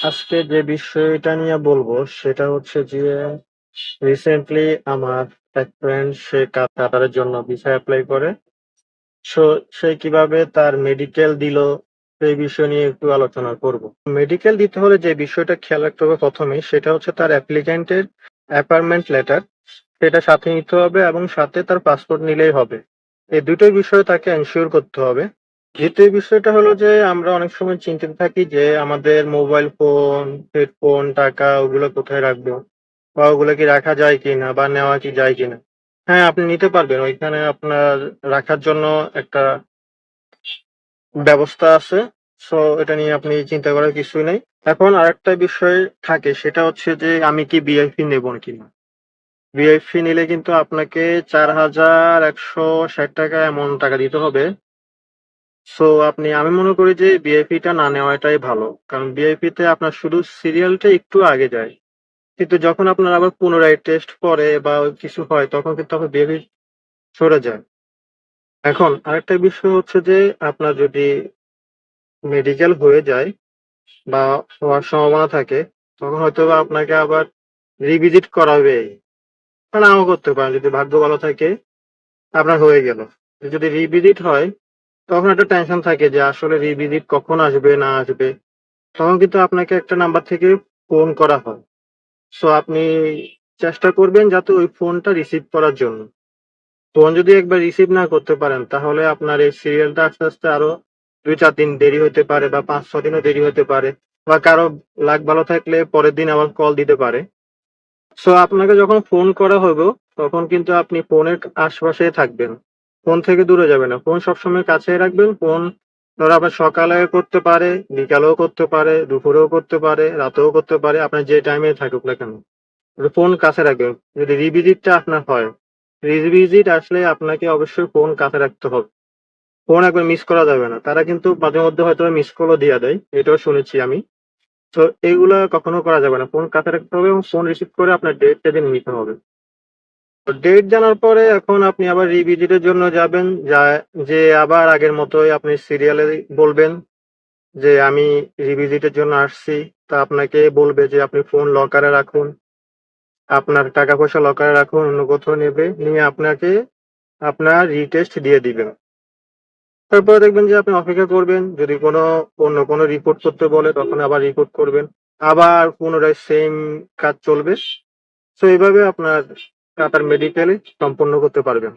আজকে যে বিষয়টা নিয়ে বলবো সেটা হচ্ছে যে রিসেন্টলি আমার এক ফ্রেন্ড সে কাতারের জন্য ভিসা অ্যাপ্লাই করে। সো সে কিভাবে তার মেডিকেল দিল সেই বিষয় নিয়ে একটু আলোচনা করব। মেডিকেল দিতে হলে যে বিষয়টা খেয়াল রাখতে হবে প্রথমেই সেটা হচ্ছে তার অ্যাপ্লিক্যান্টের অ্যাপয়েন্টমেন্ট লেটার সেটা সাথে নিতে হবে এবং সাথে তার পাসপোর্ট নিলেই হবে। এই দুটোই বিষয় তাকে এনশিওর করতে হবে। দ্বিতীয় বিষয়টা হলো যে আমরা অনেক সময় চিন্তিত থাকি যে আমাদের মোবাইল ফোন, হেডফোন, টাকা ওগুলো কোথায় রাখবো বা ওগুলো কি রাখা যায় কিনা বা নেওয়া কি যায় কিনা। হ্যাঁ, আপনি নিতে পারবেন, ওইখানে আপনার রাখার জন্য একটা ব্যবস্থা আছে। সো এটা নিয়ে আপনি চিন্তা করার কিছুই নেই। এখন আরেকটা বিষয় থাকে সেটা হচ্ছে যে আমি কি বিআইপি নেব কিনা। বিআইপি নিলে কিন্তু আপনাকে ৪,১৬০ টাকা এমন টাকা দিতে হবে। সো আমি মনে করি যে ভিআইপি টা না নেওয়াটাই ভালো, কারণ ভিআইপি তে আপনার শুধু সিরিয়ালটা একটু আগে যায়, কিন্তু যখন আপনার আবার পুনরায় টেস্ট করে বা কিছু হয় তখন কিন্তু আপনার ভিআইপি সরে যায়। এখন আরেকটা বিষয় হচ্ছে যে আপনার যদি মেডিকেল হয়ে যায় বা হওয়ার সম্ভাবনা থাকে তখন হয়তো বা আপনাকে আবার রিভিজিট করাবে, নাও করতে পারেন যদি ভাগ্য ভালো থাকে আপনার হয়ে গেল। যদি রিভিজিট হয় তখন একটা টেনশন থাকে যে আসলে রিভিজিট কখন আসবে না আসবে, তখন কিন্তু আপনাকে একটা নাম্বার থেকে ফোন করা হয়। সো আপনি চেষ্টা করবেন যাতে ওই ফোনটা রিসিভ করার জন্য। ফোন যদি একবার রিসিভ না করতে পারেন তাহলে আপনার এই সিরিয়ালটা আস্তে আস্তে আরো ২-৪ দিন দেরি হতে পারে বা ৫-৬ দিনও দেরি হতে পারে, বা কারো লাক ভালো থাকলে পরের দিন আবার কল দিতে পারে। সো আপনাকে যখন ফোন করা হবে তখন কিন্তু আপনি ফোনের আশপাশে থাকবেন, ফোন থেকে দূরে যাবেন না, ফোন সবসময় কাছে রাখবেন। ফোন ধরো আবার সকালে করতে পারে, বিকালেও করতে পারে, দুপুরেও করতে পারে, রাতেও করতে পারে, আপনার যে টাইমে থাকুক না কেন ফোন কাছে রাখবেন। যদি রিভিজিটটা আপনার হয়, রিভিজিট আসলে আপনাকে অবশ্যই ফোন কাছে রাখতে হবে। ফোন একবার মিস করা যাবে না, তারা কিন্তু মাঝে মধ্যে হয়তো মিস কলও দিয়ে দেয়, এটাও শুনেছি আমি। তো এগুলা কখনো করা যাবে না, ফোন কাছে রাখতে হবে এবং ফোন রিসিভ করে আপনার ডেটটা জেনে নিতে হবে। ডেট জানার পরে এখন আপনি আবার রিভিজিটের জন্য যাবেন, যে আবার আগের মতোই আপনি সিরিয়ালে বলবেন যে আমি রিভিজিটের জন্য আসছি। তা আপনাকে বলবে যে আপনি ফোন লকারে রাখুন, আপনার টাকা পয়সা লকারে রাখুন, অন্য কোথাও নেবে নিয়ে আপনাকে আপনার রিটেস্ট দিয়ে দিবেন। তারপরে দেখবেন যে আপনি অপেক্ষা করবেন, যদি অন্য কোনো রিপোর্ট করতে বলে তখন আবার রিপোর্ট করবেন, আবার পুনরায় সেম কাজ চলবে। তো এইভাবে আপনার কাতার মেডিকেলে সম্পন্ন করতে পারবেন।